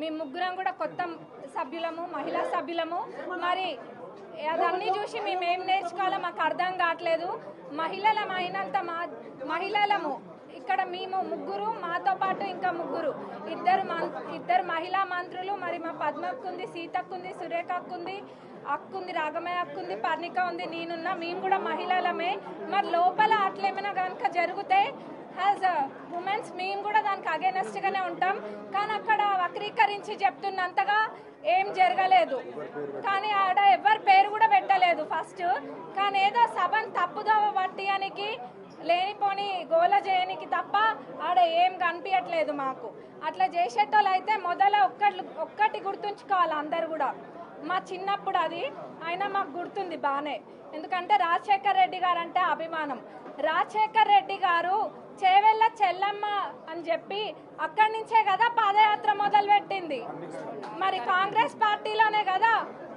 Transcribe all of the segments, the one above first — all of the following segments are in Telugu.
మీ ముగ్గురం కూడా కొత్త సభ్యులము, మహిళా సభ్యులము. మరి అదన్నీ చూసి మేమేం నేర్చుకోవాలో మాకు అర్థం కావట్లేదు. మహిళలము ఇక్కడ మేము ముగ్గురు, మాతో పాటు ఇంకా ముగ్గురు, ఇద్దరు మహిళా మంత్రులు, మరి మా పద్మక్కుంది, సీతక్కుంది, సురేఖక్కుంది, అక్కుంది, రాగమయ్య అక్కుంది, పర్ణిక ఉంది, నేనున్నా. మేము కూడా మహిళలమే. మరి లోపల అట్లేమైనా కనుక జరిగితే యాజ్ ఉమెన్స్ మేము కూడా దానికి అగేనెస్ట్గానే ఉంటాం. కానీ అక్కడ వక్రీకరించి చెప్తున్నంతగా ఏం జరగలేదు. కానీ ఆడ ఎవరి పేరు కూడా పెట్టలేదు ఫస్ట్. కానీ ఏదో సభను తప్పుదోవ పట్టియానికి, లేనిపోని గోల చేయనికి తప్ప ఆడ ఏం కనిపించట్లేదు మాకు. అట్లా చేసేటోళ్ళు అయితే ఒక్కటి గుర్తుంచుకోవాలి అందరు కూడా. మా చిన్నప్పుడు అది అయినా మాకు గుర్తుంది బాగానే. ఎందుకంటే రాజశేఖర్ రెడ్డి గారు అంటే అభిమానం. రాజశేఖర్ రెడ్డి గారు చేవెళ్ళ చెల్లమ్మ అని చెప్పి అక్కడి నుంచే కదా పాదయాత్ర మొదలు పెట్టింది. మరి కాంగ్రెస్ పార్టీలోనే కదా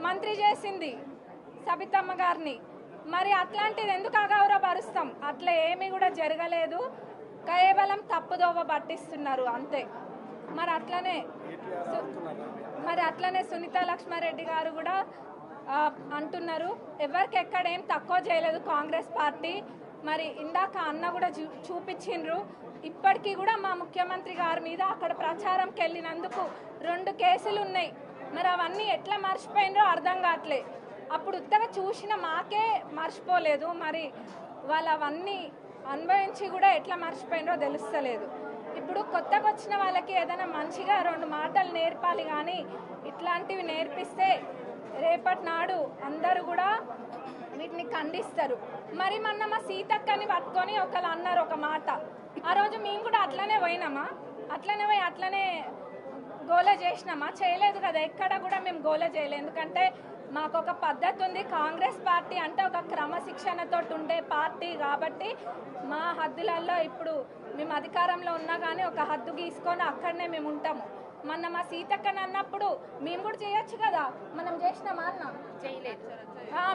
మంత్రి చేసింది సబితమ్మ గారిని. మరి అట్లాంటిది ఎందుకు అగౌరవపరుస్తాం? అట్లా ఏమీ కూడా జరగలేదు. కేవలం తప్పుదోవ పట్టిస్తున్నారు అంతే. మరి అట్లనే సునీత లక్ష్మారెడ్డి గారు కూడా అంటున్నారు ఎవరికి ఎక్కడేం తక్కువ చేయలేదు కాంగ్రెస్ పార్టీ. మరి ఇందాక అన్న కూడా చూపించిండ్రు. ఇప్పటికీ కూడా మా ముఖ్యమంత్రి గారి మీద అక్కడ ప్రచారంకి వెళ్ళినందుకు 2 కేసులు ఉన్నాయి. మరి అవన్నీ ఎట్లా మర్చిపోయినరో అర్థం కావట్లే. అప్పుడు ఉత్తగా చూసిన మాకే మర్చిపోలేదు. మరి వాళ్ళు అవన్నీ అనుభవించి కూడా ఎట్లా మర్చిపోయినరో తెలుస్తలేదు. ఇప్పుడు కొత్తగా వచ్చిన వాళ్ళకి ఏదైనా మంచిగా 2 మాటలు నేర్పాలి. కానీ ఇట్లాంటివి నేర్పిస్తే రేపటి నాడు అందరూ కూడా వీటిని ఖండిస్తారు. మరి మొన్న మా సీతక్కని పట్టుకొని ఒకళ్ళు అన్నారు ఒక మాట. ఆ రోజు మేము కూడా అట్లనే పోయినామా? అట్లనే పోయి అట్లనే గోల చేసినామా? చేయలేదు కదా. ఎక్కడ కూడా మేము గోల చేయలేదు. ఎందుకంటే మాకు ఒక పద్ధతి ఉంది. కాంగ్రెస్ పార్టీ అంటే ఒక క్రమశిక్షణతో ఉండే పార్టీ కాబట్టి మా హద్దులలో ఇప్పుడు మేము అధికారంలో ఉన్నా కానీ ఒక హద్దు గీసుకొని అక్కడనే మేము ఉంటాము. మొన్న మా సీతక్కని అన్నప్పుడు మేము కూడా చేయొచ్చు కదా. మనం చేసినామా అన్న? చేయలేదు.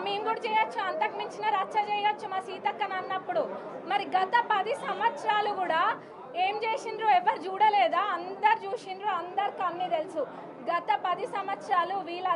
మేము కూడా చేయొచ్చు, అంతకు మించిన రచ్చ చేయొచ్చు మా సీతక్కని అన్నప్పుడు. మరి గత 10 సంవత్సరాలు కూడా ఏం చేసిండ్రు ఎవరు చూడలేదా? అందరు చూసిండ్రు, అందరికి అన్నీ తెలుసు. గత 10 సంవత్సరాలు వీళ్ళ